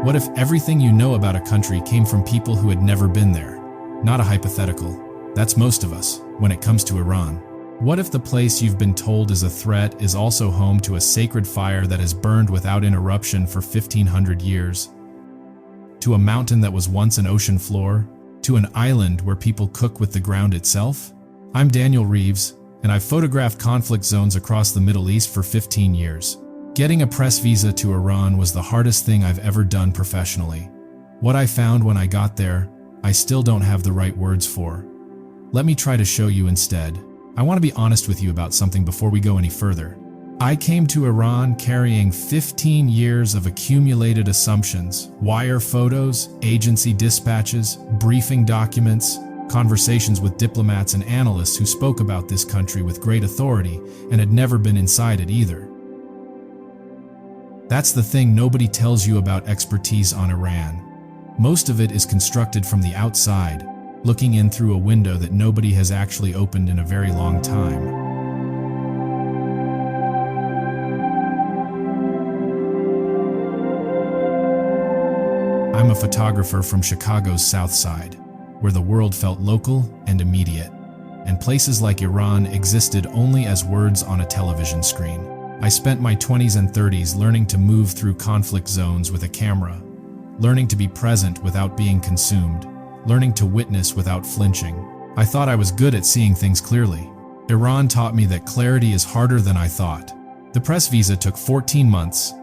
What if everything you know about a country came from people who had never been there? Not a hypothetical. That's most of us when it comes to Iran. What if the place you've been told is a threat is also home to a sacred fire that has burned without interruption for 1,500 years? To a mountain that was once an ocean floor? To an island where people cook with the ground itself? I'm Daniel Reeves, and I've photographed conflict zones across the Middle East for 15 years. Getting a press visa to Iran was the hardest thing I've ever done professionally. What I found when I got there, I still don't have the right words for. Let me try to show you instead. I want to be honest with you about something before we go any further. I came to Iran carrying 15 years of accumulated assumptions, wire photos, agency dispatches, briefing documents, conversations with diplomats and analysts who spoke about this country with great authority and had never been inside it either. That's the thing nobody tells you about expertise on Iran. Most of it is constructed from the outside, looking in through a window that nobody has actually opened in a very long time. I'm a photographer from Chicago's South Side, where the world felt local and immediate, and places like Iran existed only as words on a television screen. I spent my 20s and 30s learning to move through conflict zones with a camera, learning to be present without being consumed, learning to witness without flinching. I thought I was good at seeing things clearly. Iran taught me that clarity is harder than I thought. The press visa took 14 months.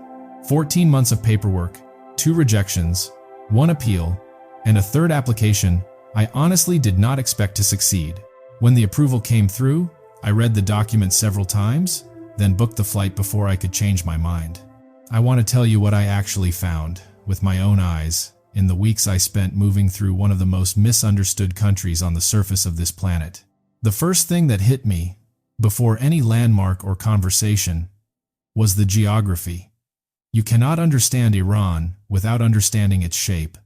14 months of paperwork, 2 rejections, 1 appeal, and a 3rd application I honestly did not expect to succeed. When the approval came through, I read the document several times, then booked the flight before I could change my mind. I want to tell you what I actually found, with my own eyes, in the weeks I spent moving through one of the most misunderstood countries on the surface of this planet. The first thing that hit me, before any landmark or conversation, was the geography. You cannot understand Iran without understanding its shape.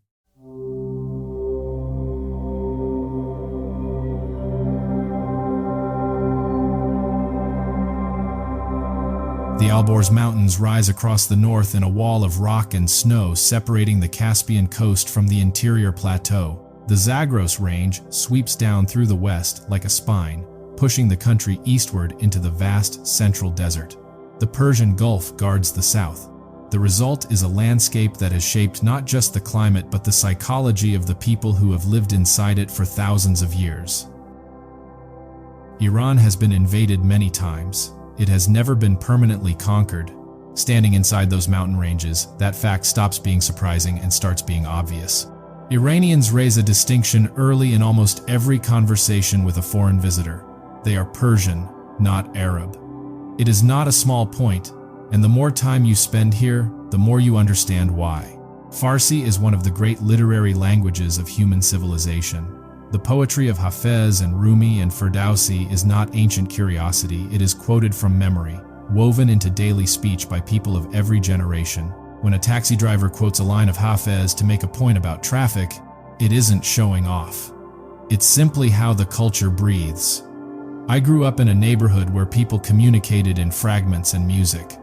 The Alborz Mountains rise across the north in a wall of rock and snow separating the Caspian coast from the interior plateau. The Zagros Range sweeps down through the west like a spine, pushing the country eastward into the vast central desert. The Persian Gulf guards the south. The result is a landscape that has shaped not just the climate but the psychology of the people who have lived inside it for thousands of years. Iran has been invaded many times. It has never been permanently conquered. Standing inside those mountain ranges, that fact stops being surprising and starts being obvious. Iranians raise a distinction early in almost every conversation with a foreign visitor. They are Persian, not Arab. It is not a small point, and the more time you spend here, the more you understand why. Farsi is one of the great literary languages of human civilization. The poetry of Hafez and Rumi and Ferdowsi is not ancient curiosity, it is quoted from memory, woven into daily speech by people of every generation. When a taxi driver quotes a line of Hafez to make a point about traffic, it isn't showing off. It's simply how the culture breathes. I grew up in a neighborhood where people communicated in fragments and music.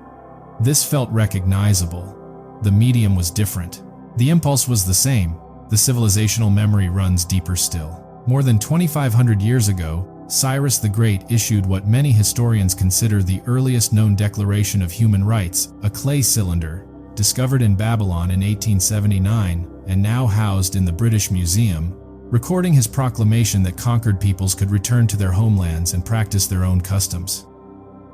This felt recognizable. The medium was different. The impulse was the same. The civilizational memory runs deeper still. More than 2,500 years ago, Cyrus the Great issued what many historians consider the earliest known declaration of human rights, a clay cylinder, discovered in Babylon in 1879 and now housed in the British Museum, recording his proclamation that conquered peoples could return to their homelands and practice their own customs.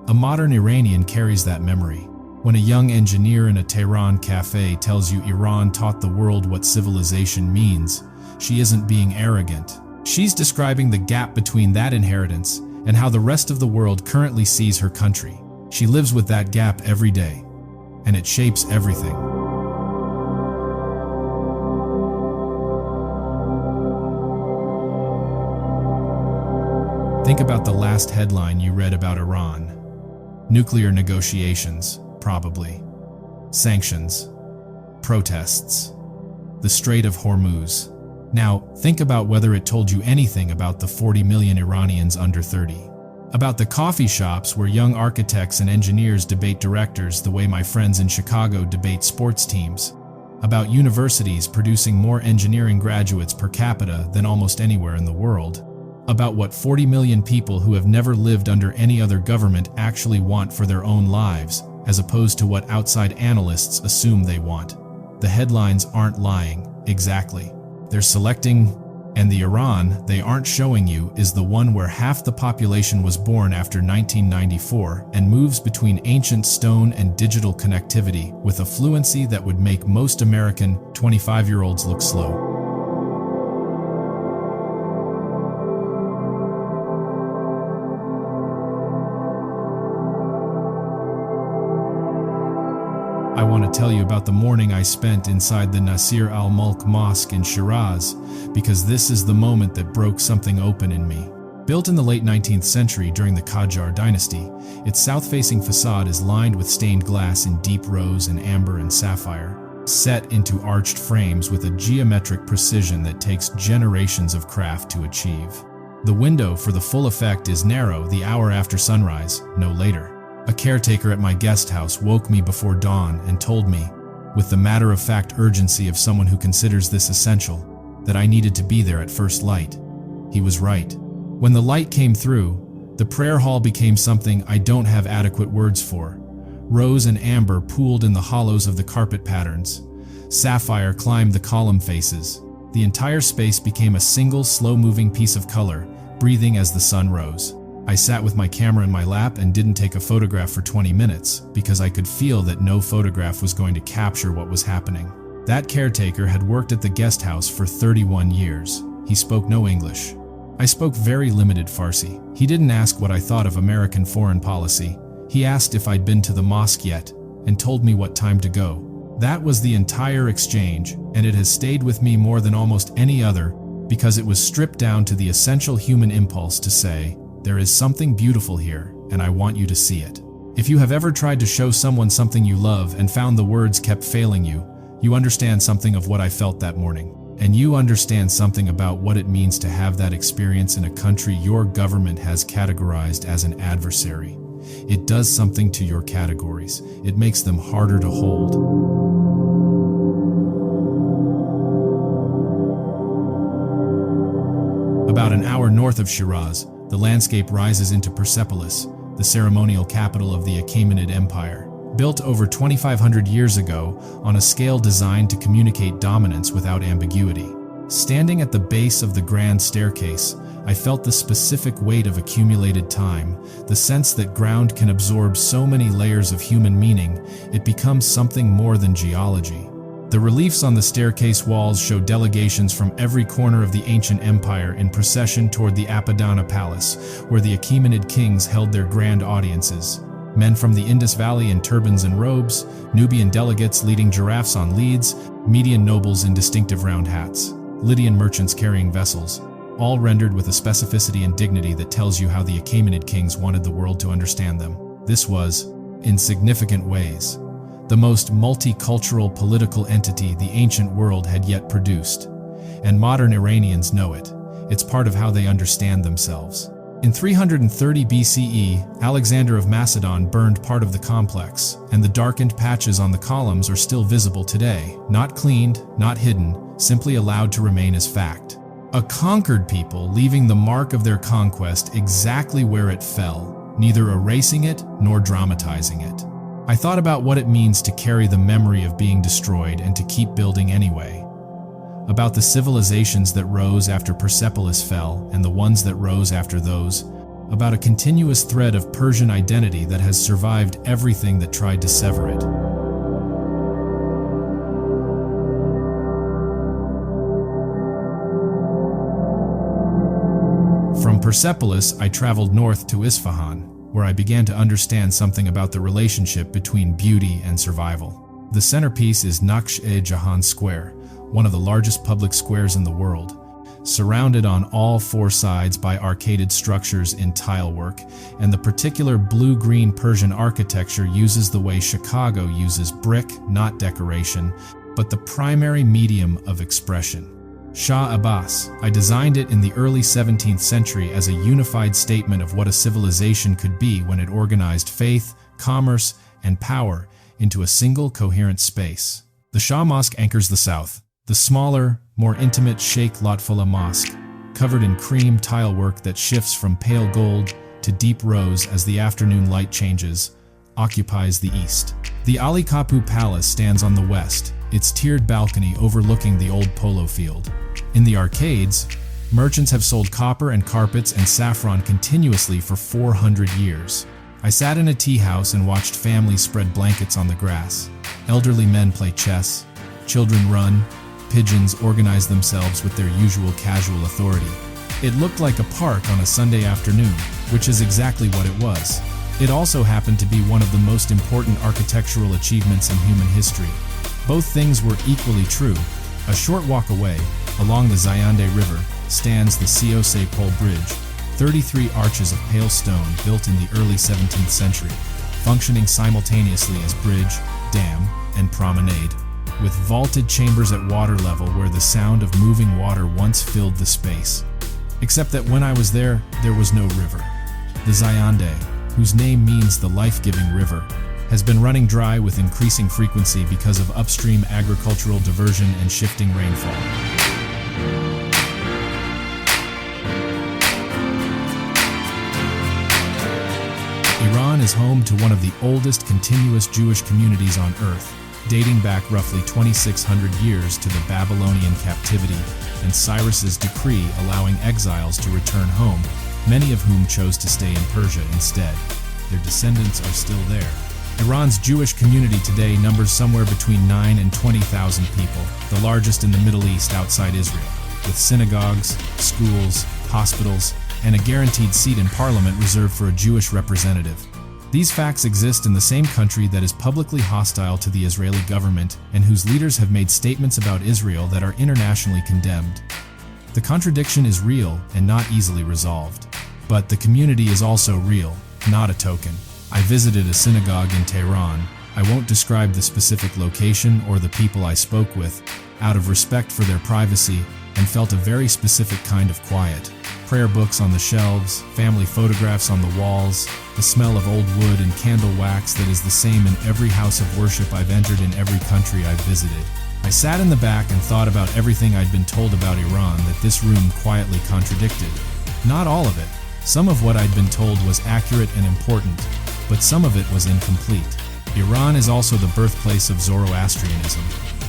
A modern Iranian carries that memory. When a young engineer in a Tehran cafe tells you Iran taught the world what civilization means, she isn't being arrogant. She's describing the gap between that inheritance and how the rest of the world currently sees her country. She lives with that gap every day, and it shapes everything. Think about the last headline you read about Iran. Nuclear negotiations, probably. Sanctions. Protests. The Strait of Hormuz. Now, think about whether it told you anything about the 40 million Iranians under 30. About the coffee shops where young architects and engineers debate directors the way my friends in Chicago debate sports teams. about universities producing more engineering graduates per capita than almost anywhere in the world, about what 40 million people who have never lived under any other government actually want for their own lives, as opposed to what outside analysts assume they want. The headlines aren't lying, exactly. They're selecting, and the Iran they aren't showing you is the one where half the population was born after 1994 and moves between ancient stone and digital connectivity with a fluency that would make most American 25-year-olds look slow. I want to tell you about the morning I spent inside the Nasir al-Mulk Mosque in Shiraz, because this is the moment that broke something open in me. Built in the late 19th century during the Qajar dynasty, its south-facing facade is lined with stained glass in deep rose and amber and sapphire, set into arched frames with a geometric precision that takes generations of craft to achieve. The window for the full effect is narrow the hour after sunrise, no later. A caretaker at my guest house woke me before dawn and told me, with the matter-of-fact urgency of someone who considers this essential, that I needed to be there at first light. He was right. When the light came through, the prayer hall became something I don't have adequate words for. Rose and amber pooled in the hollows of the carpet patterns. Sapphire climbed the column faces. The entire space became a single, slow-moving piece of color, breathing as the sun rose. I sat with my camera in my lap and didn't take a photograph for 20 minutes because I could feel that no photograph was going to capture what was happening. That caretaker had worked at the guest house for 31 years. He spoke no English. I spoke very limited Farsi. He didn't ask what I thought of American foreign policy. He asked if I'd been to the mosque yet and told me what time to go. That was the entire exchange, and it has stayed with me more than almost any other because it was stripped down to the essential human impulse to say, "There is something beautiful here, and I want you to see it." If you have ever tried to show someone something you love and found the words kept failing you, you understand something of what I felt that morning. And you understand something about what it means to have that experience in a country your government has categorized as an adversary. It does something to your categories. It makes them harder to hold. About an hour north of Shiraz, the landscape rises into Persepolis, the ceremonial capital of the Achaemenid Empire. Built over 2,500 years ago on a scale designed to communicate dominance without ambiguity. Standing at the base of the grand staircase, I felt the specific weight of accumulated time, the sense that ground can absorb so many layers of human meaning, it becomes something more than geology. The reliefs on the staircase walls show delegations from every corner of the ancient empire in procession toward the Apadana Palace, where the Achaemenid kings held their grand audiences. Men from the Indus Valley in turbans and robes, Nubian delegates leading giraffes on leads, Median nobles in distinctive round hats, Lydian merchants carrying vessels, all rendered with a specificity and dignity that tells you how the Achaemenid kings wanted the world to understand them. This was, in significant ways, the most multicultural political entity the ancient world had yet produced. And modern Iranians know it. It's part of how they understand themselves. In 330 BCE, Alexander of Macedon burned part of the complex, and the darkened patches on the columns are still visible today, not cleaned, not hidden, simply allowed to remain as fact. A conquered people leaving the mark of their conquest exactly where it fell, neither erasing it nor dramatizing it. I thought about what it means to carry the memory of being destroyed and to keep building anyway. About the civilizations that rose after Persepolis fell and the ones that rose after those. About a continuous thread of Persian identity that has survived everything that tried to sever it. From Persepolis, I traveled north to Isfahan, where I began to understand something about the relationship between beauty and survival. The centerpiece is Naqsh-e-Jahan Square, one of the largest public squares in the world, surrounded on all four sides by arcaded structures in tile work, and the particular blue-green Persian architecture uses the way Chicago uses brick, not decoration, but the primary medium of expression. Shah Abbas, I designed it in the early 17th century as a unified statement of what a civilization could be when it organized faith, commerce, and power into a single coherent space. The Shah Mosque anchors the south. The smaller, more intimate Sheikh Lotfullah Mosque, covered in cream tile work that shifts from pale gold to deep rose as the afternoon light changes, occupies the east. The Ali Kapu Palace stands on the west, its tiered balcony overlooking the old polo field. In the arcades, merchants have sold copper and carpets and saffron continuously for 400 years. I sat in a tea house and watched families spread blankets on the grass. Elderly men play chess, children run, pigeons organize themselves with their usual casual authority. It looked like a park on a Sunday afternoon, which is exactly what it was. It also happened to be one of the most important architectural achievements in human history. Both things were equally true. A short walk away, along the Zayande River, stands the Si-o-se-pol Bridge, 33 arches of pale stone built in the early 17th century, functioning simultaneously as bridge, dam, and promenade, with vaulted chambers at water level where the sound of moving water once filled the space. Except that when I was there was no river. The Zayande, whose name means the life-giving river, has been running dry with increasing frequency because of upstream agricultural diversion and shifting rainfall. Iran is home to one of the oldest continuous Jewish communities on Earth, dating back roughly 2,600 years to the Babylonian captivity and Cyrus's decree allowing exiles to return home, many of whom chose to stay in Persia instead. Their descendants are still there. Iran's Jewish community today numbers somewhere between 9 and 20,000 people, the largest in the Middle East outside Israel, with synagogues, schools, hospitals, and a guaranteed seat in parliament reserved for a Jewish representative. These facts exist in the same country that is publicly hostile to the Israeli government and whose leaders have made statements about Israel that are internationally condemned. The contradiction is real and not easily resolved. But the community is also real, not a token. I visited a synagogue in Tehran. I won't describe the specific location or the people I spoke with, out of respect for their privacy, and felt a very specific kind of quiet. Prayer books on the shelves, family photographs on the walls, the smell of old wood and candle wax that is the same in every house of worship I've entered in every country I've visited. I sat in the back and thought about everything I'd been told about Iran that this room quietly contradicted. Not all of it. Some of what I'd been told was accurate and important, but some of it was incomplete. Iran is also the birthplace of Zoroastrianism,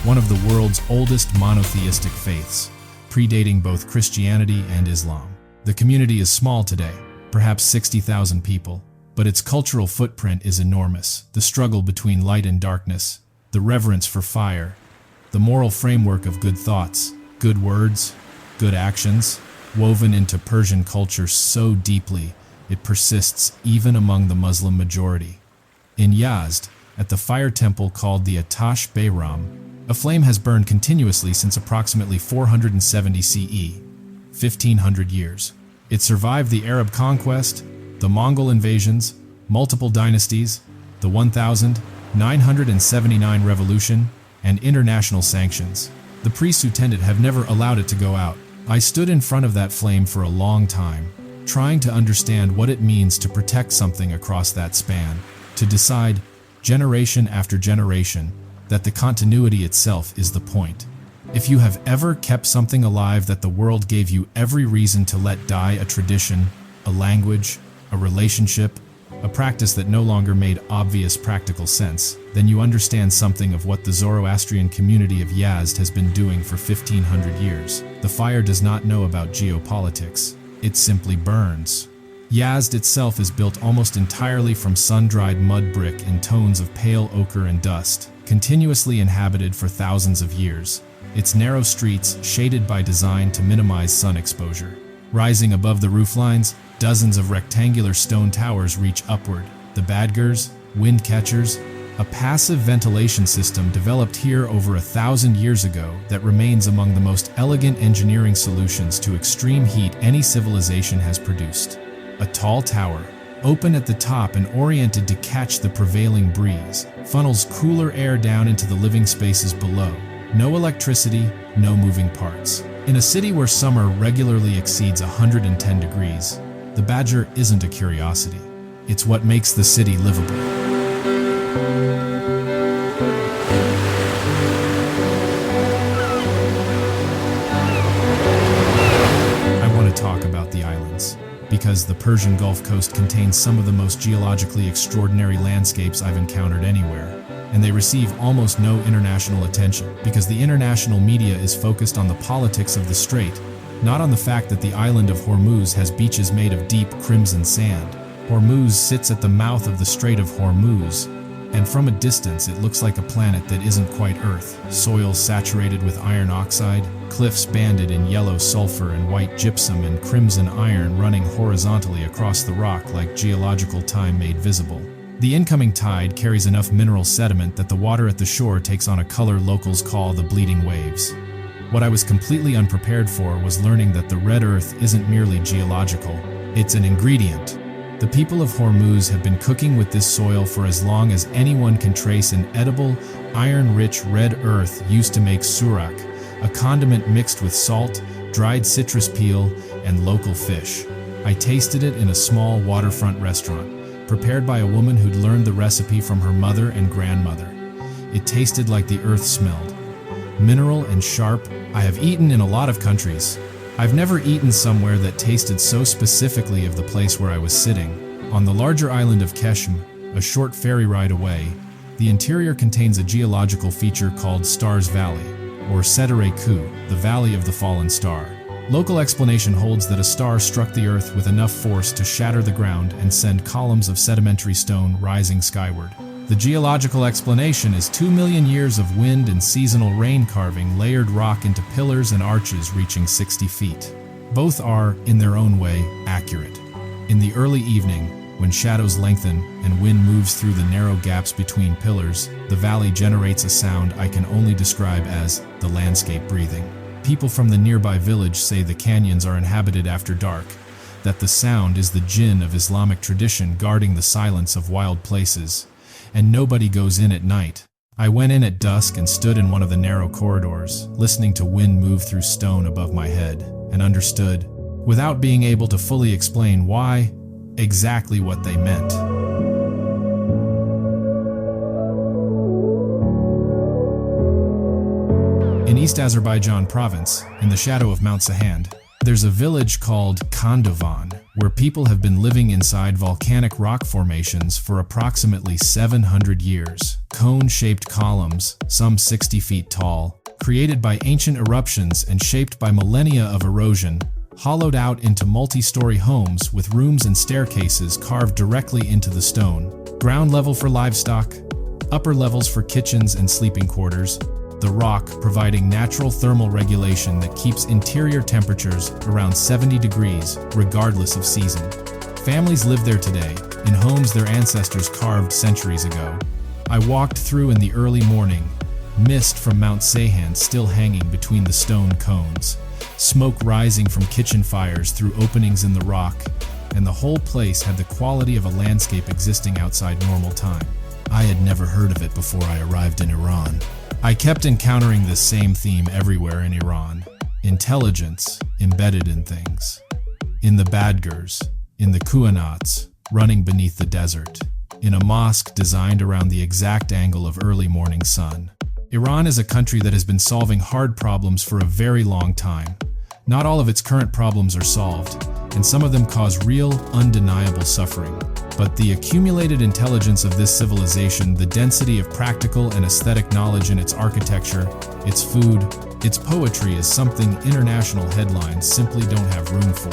one of the world's oldest monotheistic faiths, predating both Christianity and Islam. The community is small today, perhaps 60,000 people, but its cultural footprint is enormous. The struggle between light and darkness, the reverence for fire, the moral framework of good thoughts, good words, good actions, woven into Persian culture so deeply it persists even among the Muslim majority. In Yazd, at the fire temple called the Atash Bayram, a flame has burned continuously since approximately 470 CE, 1500 years. It survived the Arab conquest, the Mongol invasions, multiple dynasties, the 1979 revolution, and international sanctions. The priests who tend it have never allowed it to go out. I stood in front of that flame for a long time, trying to understand what it means to protect something across that span, to decide, generation after generation, that the continuity itself is the point. If you have ever kept something alive that the world gave you every reason to let die, a tradition, a language, a relationship, a practice that no longer made obvious practical sense, then you understand something of what the Zoroastrian community of Yazd has been doing for 1500 years. The fire does not know about geopolitics. It simply burns. Yazd itself is built almost entirely from sun-dried mud brick in tones of pale ochre and dust, continuously inhabited for thousands of years. Its narrow streets shaded by design to minimize sun exposure. Rising above the rooflines, dozens of rectangular stone towers reach upward. The badgers, wind catchers, a passive ventilation system developed here over 1,000 years ago that remains among the most elegant engineering solutions to extreme heat any civilization has produced. A tall tower, open at the top and oriented to catch the prevailing breeze, funnels cooler air down into the living spaces below. No electricity, no moving parts. In a city where summer regularly exceeds 110 degrees, the badger isn't a curiosity. It's what makes the city livable. because the Persian Gulf Coast contains some of the most geologically extraordinary landscapes I've encountered anywhere. And they receive almost no international attention because the international media is focused on the politics of the strait, not on the fact that the island of Hormuz has beaches made of deep crimson sand. Hormuz sits at the mouth of the Strait of Hormuz, and from a distance it looks like a planet that isn't quite Earth. Soil saturated with iron oxide, cliffs banded in yellow sulfur and white gypsum, and crimson iron running horizontally across the rock like geological time made visible. The incoming tide carries enough mineral sediment that the water at the shore takes on a color locals call the bleeding waves. What I was completely unprepared for was learning that the red earth isn't merely geological, it's an ingredient. The people of Hormuz have been cooking with this soil for as long as anyone can trace an edible, iron-rich red earth used to make surak, a condiment mixed with salt, dried citrus peel, and local fish. I tasted it in a small waterfront restaurant, prepared by a woman who'd learned the recipe from her mother and grandmother. It tasted like the earth smelled. Mineral and sharp. I have eaten in a lot of countries. I've never eaten somewhere that tasted so specifically of the place where I was sitting. On the larger island of Keshm, a short ferry ride away, the interior contains a geological feature called Stars Valley, or Sedere-Ku, the Valley of the Fallen Star. Local explanation holds that a star struck the earth with enough force to shatter the ground and send columns of sedimentary stone rising skyward. The geological explanation is 2 million years of wind and seasonal rain carving layered rock into pillars and arches reaching 60 feet. Both are, in their own way, accurate. In the early evening, when shadows lengthen and wind moves through the narrow gaps between pillars, the valley generates a sound I can only describe as the landscape breathing. People from the nearby village say the canyons are inhabited after dark, that the sound is the jinn of Islamic tradition guarding the silence of wild places, and nobody goes in at night. I went in at dusk and stood in one of the narrow corridors, listening to wind move through stone above my head, and understood, without being able to fully explain why, exactly what they meant. In East Azerbaijan province, in the shadow of Mount Sahand, there's a village called Kandovan, where people have been living inside volcanic rock formations for approximately 700 years. Cone-shaped columns, some 60 feet tall, created by ancient eruptions and shaped by millennia of erosion, hollowed out into multi-story homes with rooms and staircases carved directly into the stone. Ground level for livestock, upper levels for kitchens and sleeping quarters, the rock providing natural thermal regulation that keeps interior temperatures around 70 degrees regardless of season. Families live there today, in homes their ancestors carved centuries ago. I walked through in the early morning, mist from Mount Sahand still hanging between the stone cones, smoke rising from kitchen fires through openings in the rock, and the whole place had the quality of a landscape existing outside normal time. I had never heard of it before I arrived in Iran. I kept encountering this same theme everywhere in Iran. Intelligence embedded in things. In the Badgers, in the Kuanats, running beneath the desert. In a mosque designed around the exact angle of early morning sun. Iran is a country that has been solving hard problems for a very long time. Not all of its current problems are solved, and some of them cause real, undeniable suffering. But the accumulated intelligence of this civilization, the density of practical and aesthetic knowledge in its architecture, its food, its poetry is something international headlines simply don't have room for.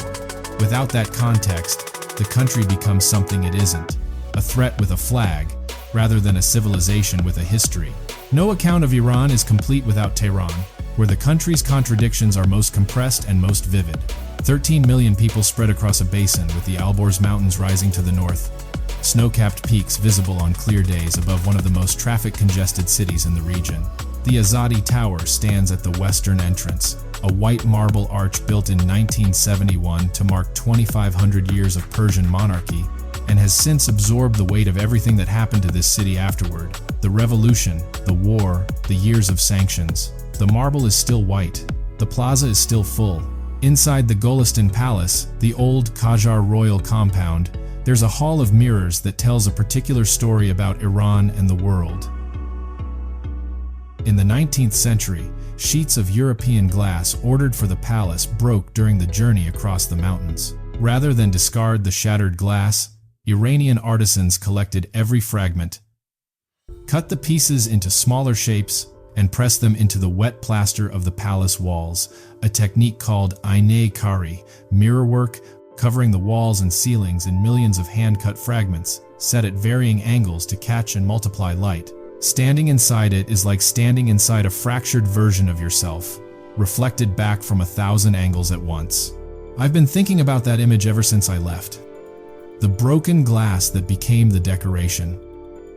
Without that context, the country becomes something it isn't, a threat with a flag, rather than a civilization with a history. No account of Iran is complete without Tehran, where the country's contradictions are most compressed and most vivid. 13 million people spread across a basin with the Alborz Mountains rising to the north, snow-capped peaks visible on clear days above one of the most traffic-congested cities in the region. The Azadi Tower stands at the western entrance, a white marble arch built in 1971 to mark 2,500 years of Persian monarchy, and has since absorbed the weight of everything that happened to this city afterward. The revolution, the war, the years of sanctions. The marble is still white. The plaza is still full. Inside the Golistan Palace, the old Qajar royal compound, there's a hall of mirrors that tells a particular story about Iran and the world. In the 19th century, sheets of European glass ordered for the palace broke during the journey across the mountains. Rather than discard the shattered glass, Iranian artisans collected every fragment, cut the pieces into smaller shapes, and pressed them into the wet plaster of the palace walls, a technique called ayneh-kari, mirrorwork, covering the walls and ceilings in millions of hand-cut fragments, set at varying angles to catch and multiply light. Standing inside it is like standing inside a fractured version of yourself, reflected back from 1,000 angles at once. I've been thinking about that image ever since I left. The broken glass that became the decoration.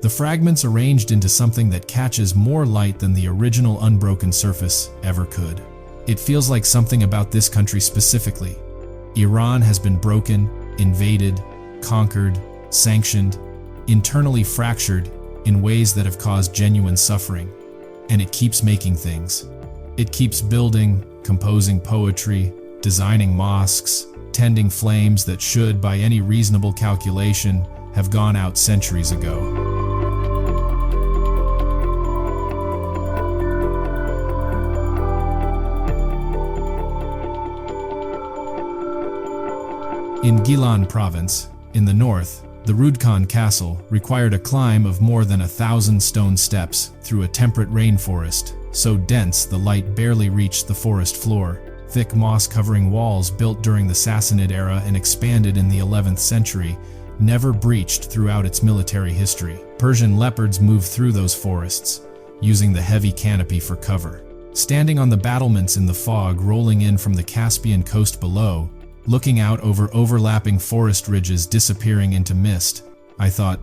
The fragments arranged into something that catches more light than the original unbroken surface ever could. It feels like something about this country specifically. Iran has been broken, invaded, conquered, sanctioned, internally fractured in ways that have caused genuine suffering. And it keeps making things. It keeps building, composing poetry, designing mosques, tending flames that should, by any reasonable calculation, have gone out centuries ago. In Gilan province, in the north, the Rudkhan castle required a climb of more than 1,000 stone steps through a temperate rainforest, so dense the light barely reached the forest floor. Thick moss-covering walls built during the Sassanid era and expanded in the 11th century never breached throughout its military history. Persian leopards moved through those forests, using the heavy canopy for cover. Standing on the battlements in the fog rolling in from the Caspian coast below, looking out over overlapping forest ridges disappearing into mist, I thought,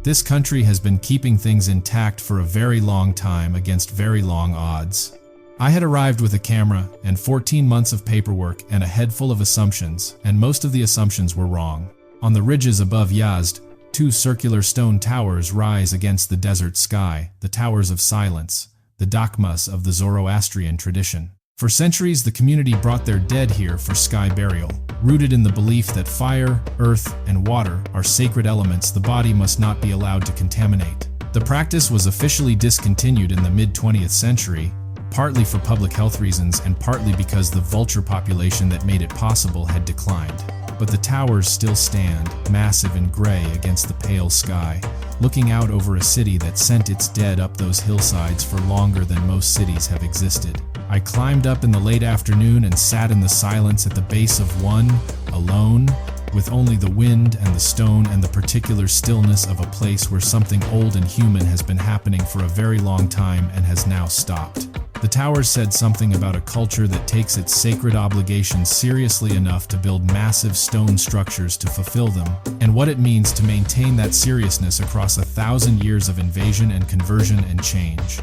this country has been keeping things intact for a very long time against very long odds. I had arrived with a camera and 14 months of paperwork and a head full of assumptions, and most of the assumptions were wrong. On the ridges above Yazd, 2 circular stone towers rise against the desert sky, the Towers of Silence, the Dakmas of the Zoroastrian tradition. For centuries, the community brought their dead here for sky burial, rooted in the belief that fire, earth, and water are sacred elements the body must not be allowed to contaminate. The practice was officially discontinued in the mid-20th century, partly for public health reasons and partly because the vulture population that made it possible had declined. But the towers still stand, massive and gray against the pale sky, looking out over a city that sent its dead up those hillsides for longer than most cities have existed. I climbed up in the late afternoon and sat in the silence at the base of one, alone, with only the wind and the stone and the particular stillness of a place where something old and human has been happening for a very long time and has now stopped. The towers said something about a culture that takes its sacred obligations seriously enough to build massive stone structures to fulfill them, and what it means to maintain that seriousness across 1,000 years of invasion and conversion and change.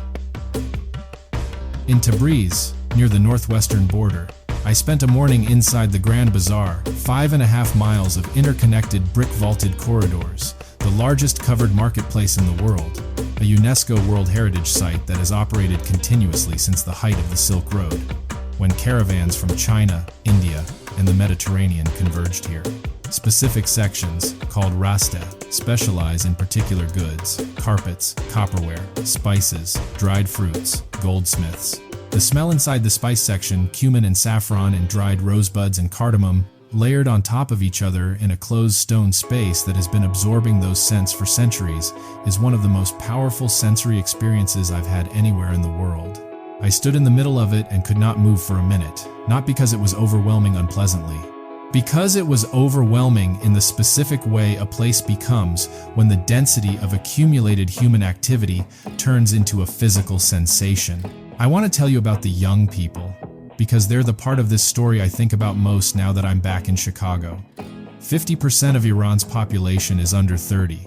In Tabriz, near the northwestern border, I spent a morning inside the Grand Bazaar, 5.5 miles of interconnected brick-vaulted corridors, the largest covered marketplace in the world, a UNESCO World Heritage Site that has operated continuously since the height of the Silk Road, when caravans from China, India, and the Mediterranean converged here. Specific sections, called Rasta, specialize in particular goods: carpets, copperware, spices, dried fruits, goldsmiths. The smell inside the spice section, cumin and saffron and dried rosebuds and cardamom, layered on top of each other in a closed stone space that has been absorbing those scents for centuries, is one of the most powerful sensory experiences I've had anywhere in the world. I stood in the middle of it and could not move for a minute, not because it was overwhelming unpleasantly, because it was overwhelming in the specific way a place becomes when the density of accumulated human activity turns into a physical sensation. I want to tell you about the young people, because they're the part of this story I think about most now that I'm back in Chicago. 50% of Iran's population is under 30.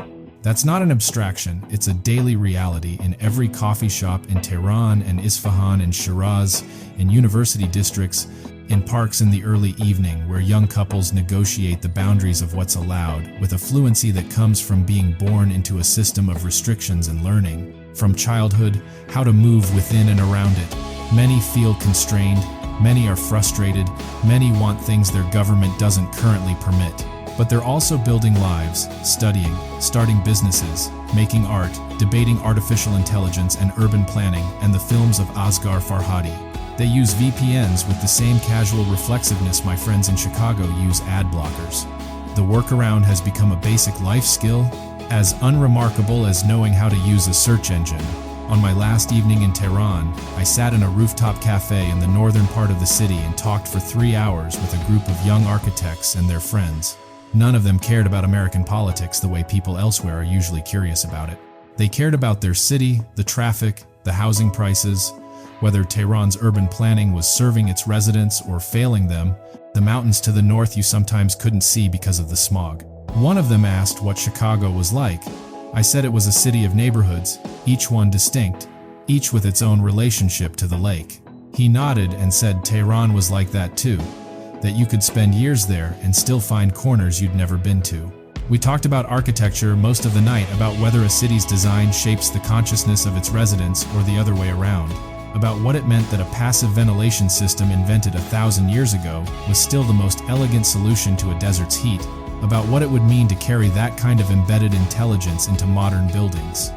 That's not an abstraction, it's a daily reality in every coffee shop in Tehran and Isfahan and Shiraz, in university districts, in parks in the early evening where young couples negotiate the boundaries of what's allowed with a fluency that comes from being born into a system of restrictions and learning, from childhood, how to move within and around it. Many feel constrained, many are frustrated, many want things their government doesn't currently permit. But they're also building lives, studying, starting businesses, making art, debating artificial intelligence and urban planning and the films of Asghar Farhadi. They use VPNs with the same casual reflexiveness my friends in Chicago use ad blockers. The workaround has become a basic life skill, as unremarkable as knowing how to use a search engine. On my last evening in Tehran, I sat in a rooftop cafe in the northern part of the city and talked for 3 hours with a group of young architects and their friends. None of them cared about American politics the way people elsewhere are usually curious about it. They cared about their city, the traffic, the housing prices, whether Tehran's urban planning was serving its residents or failing them, the mountains to the north you sometimes couldn't see because of the smog. One of them asked what Chicago was like. I said it was a city of neighborhoods, each one distinct, each with its own relationship to the lake. He nodded and said Tehran was like that too, that you could spend years there and still find corners you'd never been to. We talked about architecture most of the night, about whether a city's design shapes the consciousness of its residents or the other way around, about what it meant that a passive ventilation system invented 1,000 years ago was still the most elegant solution to a desert's heat, about what it would mean to carry that kind of embedded intelligence into modern buildings.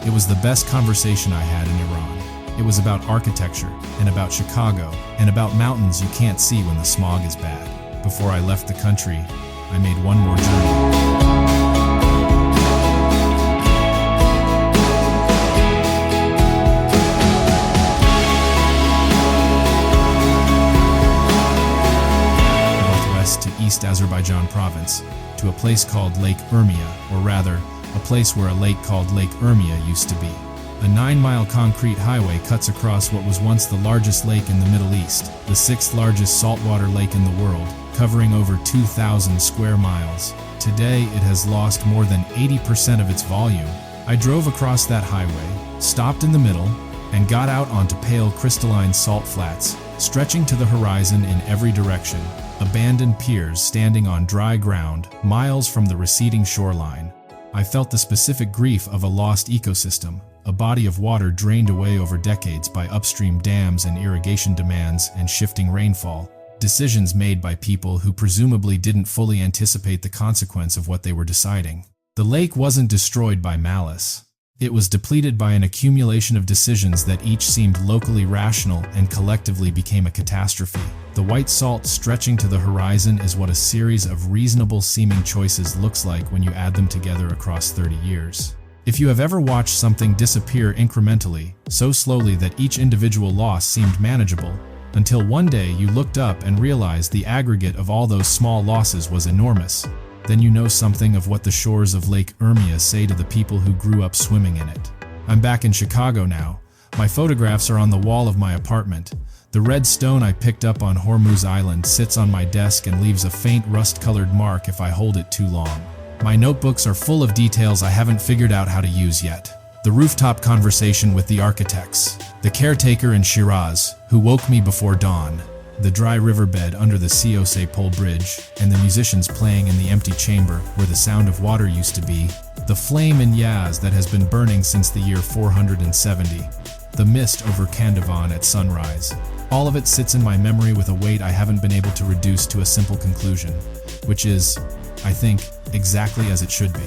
It was the best conversation I had in Iran. It was about architecture, and about Chicago, and about mountains you can't see when the smog is bad. Before I left the country, I made one more journey. To East Azerbaijan province, to a place called Lake Urmia, or rather, a place where a lake called Lake Urmia used to be. A 9-mile concrete highway cuts across what was once the largest lake in the Middle East, the 6th largest saltwater lake in the world, covering over 2,000 square miles. Today, it has lost more than 80% of its volume. I drove across that highway, stopped in the middle, and got out onto pale crystalline salt flats, stretching to the horizon in every direction. Abandoned piers standing on dry ground, miles from the receding shoreline. I felt the specific grief of a lost ecosystem, a body of water drained away over decades by upstream dams and irrigation demands and shifting rainfall, decisions made by people who presumably didn't fully anticipate the consequence of what they were deciding. The lake wasn't destroyed by malice. It was depleted by an accumulation of decisions that each seemed locally rational and collectively became a catastrophe. The white salt stretching to the horizon is what a series of reasonable-seeming choices looks like when you add them together across 30 years. If you have ever watched something disappear incrementally, so slowly that each individual loss seemed manageable, until one day you looked up and realized the aggregate of all those small losses was enormous, then you know something of what the shores of Lake Urmia say to the people who grew up swimming in it. I'm back in Chicago now. My photographs are on the wall of my apartment. The red stone I picked up on Hormuz Island sits on my desk and leaves a faint rust-colored mark if I hold it too long. My notebooks are full of details I haven't figured out how to use yet. The rooftop conversation with the architects, the caretaker in Shiraz, who woke me before dawn, the dry riverbed under the Si-o-se-pol bridge, and the musicians playing in the empty chamber where the sound of water used to be, the flame in Yaz that has been burning since the year 470, the mist over Kandavan at sunrise. All of it sits in my memory with a weight I haven't been able to reduce to a simple conclusion, which is, I think, exactly as it should be.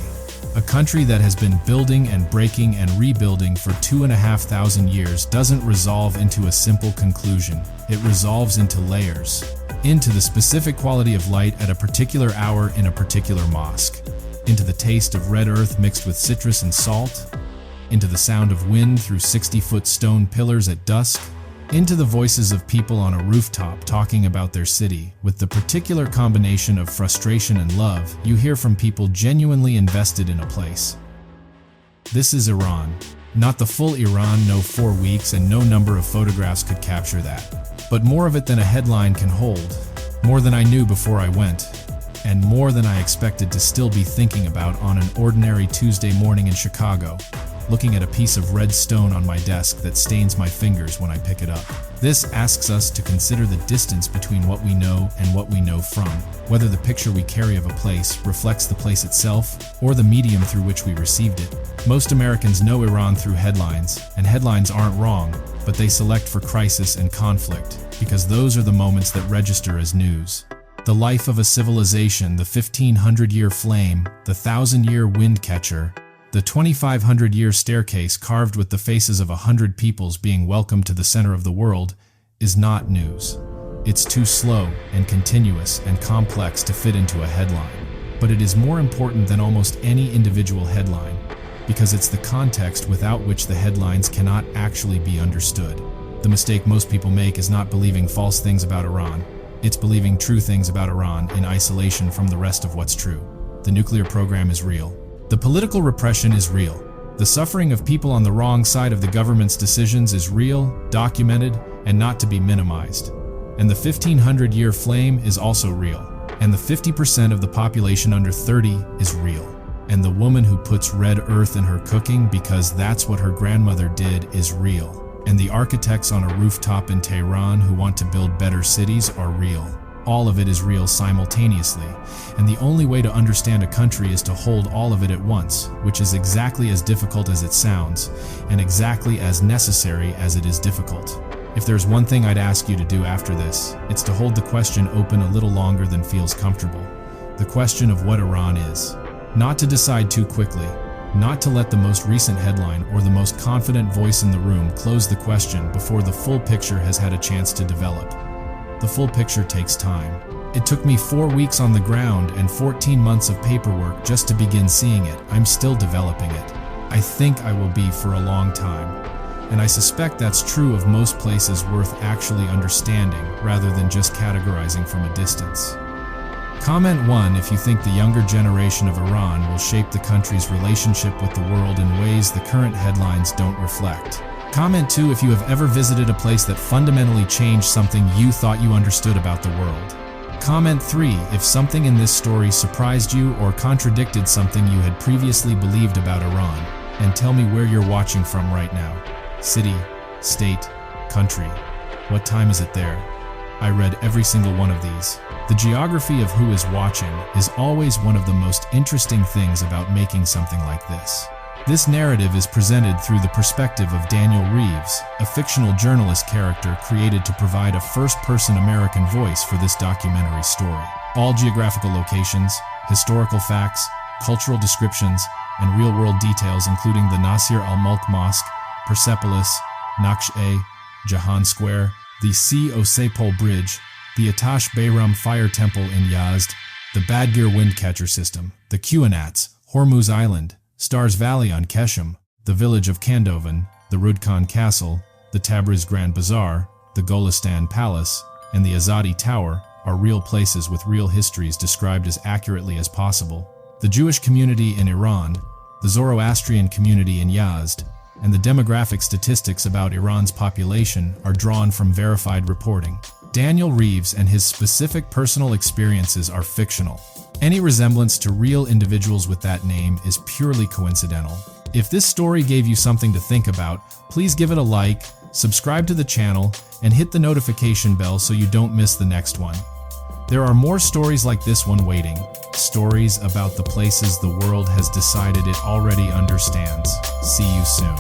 A country that has been building and breaking and rebuilding for 2,500 years doesn't resolve into a simple conclusion. It resolves into layers, into the specific quality of light at a particular hour in a particular mosque, into the taste of red earth mixed with citrus and salt, into the sound of wind through 60-foot stone pillars at dusk, into the voices of people on a rooftop talking about their city, with the particular combination of frustration and love you hear from people genuinely invested in a place. This is Iran. Not the full Iran, no 4 weeks, and no number of photographs could capture that. But more of it than a headline can hold, more than I knew before I went, and more than I expected to still be thinking about on an ordinary Tuesday morning in Chicago, looking at a piece of red stone on my desk that stains my fingers when I pick it up. This asks us to consider the distance between what we know and what we know from, whether the picture we carry of a place reflects the place itself or the medium through which we received it. Most Americans know Iran through headlines, and headlines aren't wrong, but they select for crisis and conflict, because those are the moments that register as news. The life of a civilization, the 1,500-year flame, the 1,000-year wind catcher, the 2,500-year staircase carved with the faces of 100 peoples being welcomed to the center of the world, is not news. It's too slow and continuous and complex to fit into a headline. But it is more important than almost any individual headline, because it's the context without which the headlines cannot actually be understood. The mistake most people make is not believing false things about Iran. It's believing true things about Iran in isolation from the rest of what's true. The nuclear program is real. The political repression is real. The suffering of people on the wrong side of the government's decisions is real, documented, and not to be minimized. And the 1500-year flame is also real. And the 50% of the population under 30 is real. And the woman who puts red earth in her cooking because that's what her grandmother did is real. And the architects on a rooftop in Tehran who want to build better cities are real. All of it is real simultaneously, and the only way to understand a country is to hold all of it at once, which is exactly as difficult as it sounds, and exactly as necessary as it is difficult. If there's one thing I'd ask you to do after this, it's to hold the question open a little longer than feels comfortable. The question of what Iran is. Not to decide too quickly. Not to let the most recent headline or the most confident voice in the room close the question before the full picture has had a chance to develop. The full picture takes time. It took me 4 weeks on the ground and 14 months of paperwork just to begin seeing it. I'm still developing it. I think I will be for a long time. And I suspect that's true of most places worth actually understanding rather than just categorizing from a distance. Comment 1 if you think the younger generation of Iran will shape the country's relationship with the world in ways the current headlines don't reflect. Comment 2 if you have ever visited a place that fundamentally changed something you thought you understood about the world. Comment 3 if something in this story surprised you or contradicted something you had previously believed about Iran, and tell me where you're watching from right now. City, state, country. What time is it there? I read every single one of these. The geography of who is watching is always one of the most interesting things about making something like this. This narrative is presented through the perspective of Daniel Reeves, a fictional journalist character created to provide a first-person American voice for this documentary story. All geographical locations, historical facts, cultural descriptions, and real-world details including the Nasir al-Mulk Mosque, Persepolis, Naqsh-e Jahan Square, the Si-o-se-pol Bridge, the Atash Bayram Fire Temple in Yazd, the Badgir Windcatcher System, the Kuanats, Hormuz Island, Stars Valley on Keshem, the village of Kandovan, the Rudkhan Castle, the Tabriz Grand Bazaar, the Golistan Palace, and the Azadi Tower are real places with real histories described as accurately as possible. The Jewish community in Iran, the Zoroastrian community in Yazd, and the demographic statistics about Iran's population are drawn from verified reporting. Daniel Reeves and his specific personal experiences are fictional. Any resemblance to real individuals with that name is purely coincidental. If this story gave you something to think about, please give it a like, subscribe to the channel, and hit the notification bell so you don't miss the next one. There are more stories like this one waiting. Stories about the places the world has decided it already understands. See you soon.